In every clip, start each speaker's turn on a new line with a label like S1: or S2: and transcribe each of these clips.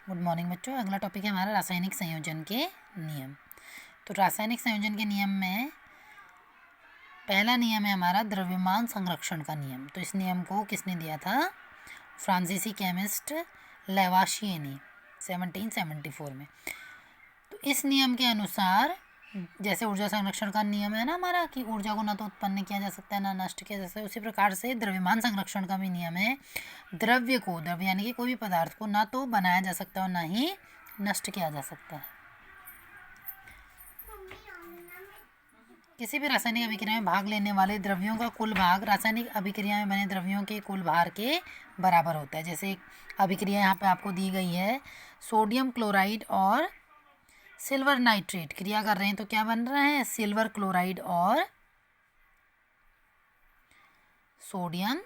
S1: Good morning बच्चों। अगला topic है हमारा रासायनिक संयोजन के नियम। तो रासायनिक संयोजन के नियम में पहला नियम है हमारा द्रव्यमान संरक्षण का नियम। तो इस नियम को किसने दिया था? फ्रांसीसी केमिस्ट लेवाशिये ने 1774 में। तो इस नियम के अनुसार जैसे ऊर्जा संरक्षण का नियम है ना हमारा कि ऊर्जा को ना तो उत्पन्न किया जा सकता है ना नष्ट किया जा सकता है, उसी प्रकार से द्रव्यमान संरक्षण का भी नियम है। द्रव्य यानी कि कोई भी पदार्थ को ना तो बनाया जा सकता है और ना ही नष्ट किया जा सकता है। किसी भी रासायनिक अभिक्रिया में भाग लेने वाले द्रव्यों का कुल भाग रासायनिक अभिक्रिया में बने द्रव्यों के कुल भार के बराबर होता है। जैसे एक अभिक्रिया यहाँ पे आपको दी गई है, सोडियम क्लोराइड और सिल्वर नाइट्रेट क्रिया कर रहे हैं, तो क्या बन रहा है? सिल्वर क्लोराइड और सोडियम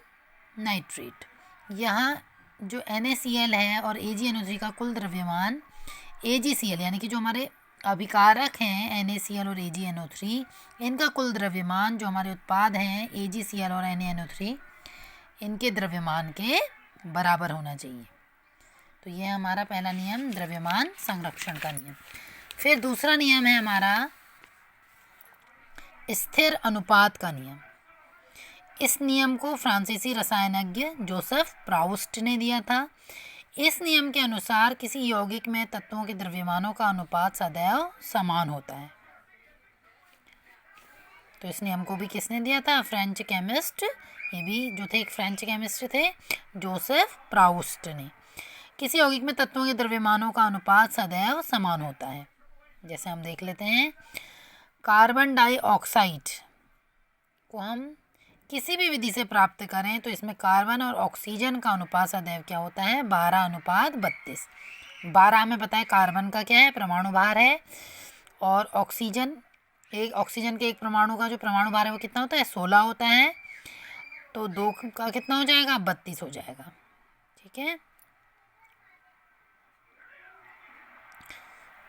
S1: नाइट्रेट। यहाँ जो NaCl है और AgNO3 का कुल द्रव्यमान AgCl यानी कि जो हमारे अभिकारक हैं NaCl और AgNO3, इनका कुल द्रव्यमान जो हमारे उत्पाद हैं AgCl और NaNO3, इनके द्रव्यमान के बराबर होना चाहिए। तो यह हमारा पहला नियम द्रव्यमान संरक्षण का नियम। फिर दूसरा नियम है हमारा स्थिर अनुपात का नियम। इस नियम को फ्रांसीसी रसायनज्ञ जोसेफ प्राउस्ट ने दिया था। इस नियम के अनुसार किसी यौगिक में तत्वों के द्रव्यमानों का अनुपात सदैव समान होता है। तो इस नियम को भी किसने दिया था? फ्रेंच केमिस्ट, ये भी जो थे एक फ्रेंच केमिस्ट थे, जोसेफ प्राउस्ट ने। किसी यौगिक में तत्वों के द्रव्यमानों का अनुपात सदैव समान होता है। जैसे हम देख लेते हैं, कार्बन डाइऑक्साइड को हम किसी भी विधि से प्राप्त करें तो इसमें कार्बन और ऑक्सीजन का अनुपात सदैव क्या होता है? 12:32। 12 हमें पता है कार्बन का क्या है? परमाणु भार है, और ऑक्सीजन के एक परमाणु का जो परमाणु भार है वो कितना होता है? 16 होता है। तो 2 का कितना हो जाएगा? 32 हो जाएगा। ठीक है।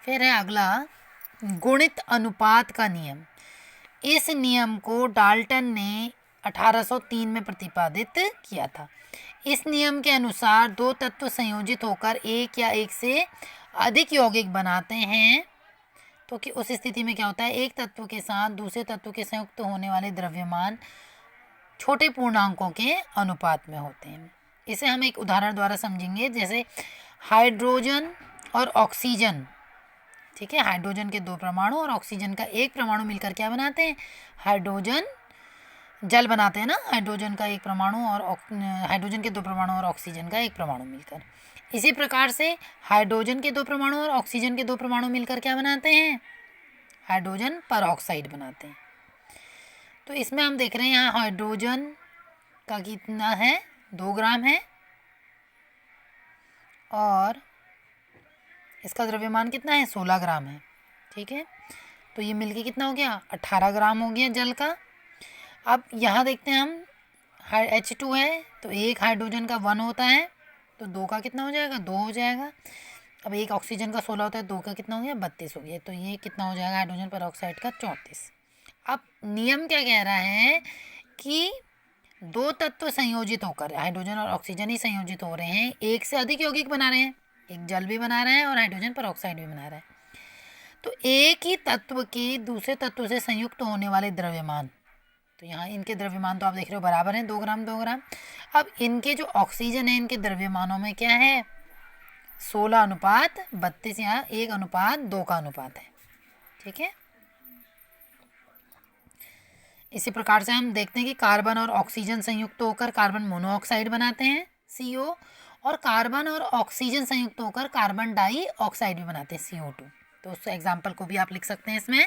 S1: फिर है अगला गुणित अनुपात का नियम। इस नियम को डाल्टन ने 1803 में प्रतिपादित किया था। इस नियम के अनुसार दो तत्व संयोजित होकर एक या एक से अधिक यौगिक बनाते हैं तो कि उस स्थिति में क्या होता है? एक तत्व के साथ दूसरे तत्व के संयुक्त होने वाले द्रव्यमान छोटे पूर्णांकों के अनुपात में होते हैं। इसे हम एक उदाहरण द्वारा समझेंगे। जैसे हाइड्रोजन और ऑक्सीजन, ठीक है, हाइड्रोजन के 2 परमाणु और ऑक्सीजन का 1 परमाणु मिलकर क्या बनाते हैं? हाइड्रोजन जल बनाते हैं ना। हाइड्रोजन का 1 परमाणु और हाइड्रोजन के 2 परमाणु और ऑक्सीजन का 1 परमाणु मिलकर। इसी प्रकार से हाइड्रोजन के 2 परमाणु और ऑक्सीजन के 2 परमाणु मिलकर क्या बनाते हैं? हाइड्रोजन परऑक्साइड बनाते हैं। तो इसमें हम देख रहे हैं यहाँ हाइड्रोजन का कितना है? 2 ग्राम है, और इसका द्रव्यमान कितना है? 16 ग्राम है। ठीक है। तो ये मिलके कितना हो गया? 18 ग्राम हो गया जल का। अब यहाँ देखते हैं हम, H2 है तो एक हाइड्रोजन का 1 होता है, तो 2 का कितना हो जाएगा? 2 हो जाएगा। अब एक ऑक्सीजन का 16 होता है, 2 का कितना हो गया? 32 हो गया। तो ये कितना हो जाएगा? हाइड्रोजन परऑक्साइड का 34। अब नियम क्या कह रहा है कि दो तत्व संयोजित होकर, हाइड्रोजन और ऑक्सीजन ही संयोजित हो रहे हैं, एक से अधिक यौगिक बना रहे हैं, एक जल भी बना रहे हैं और हाइड्रोजन परऑक्साइड भी बना रहे हैं। तो एक ही तत्व के दूसरे तत्व से संयुक्त होने वाले द्रव्यमान, तो यहाँ इनके द्रव्यमान तो आप देख रहे हो बराबर हैं, 2 ग्राम 2 ग्राम। अब इनके जो ऑक्सीजन है इनके द्रव्यमानों में क्या है? 16:32, यहाँ 1:2 का अनुपात है। ठीक है। इसी प्रकार से हम देखते हैं कि कार्बन और ऑक्सीजन संयुक्त होकर कार्बन मोनोऑक्साइड बनाते हैं CO, और कार्बन और ऑक्सीजन संयुक्त होकर कार्बन डाइऑक्साइड भी बनाते हैं CO2। तो उस एग्जाम्पल को भी आप लिख सकते हैं इसमें।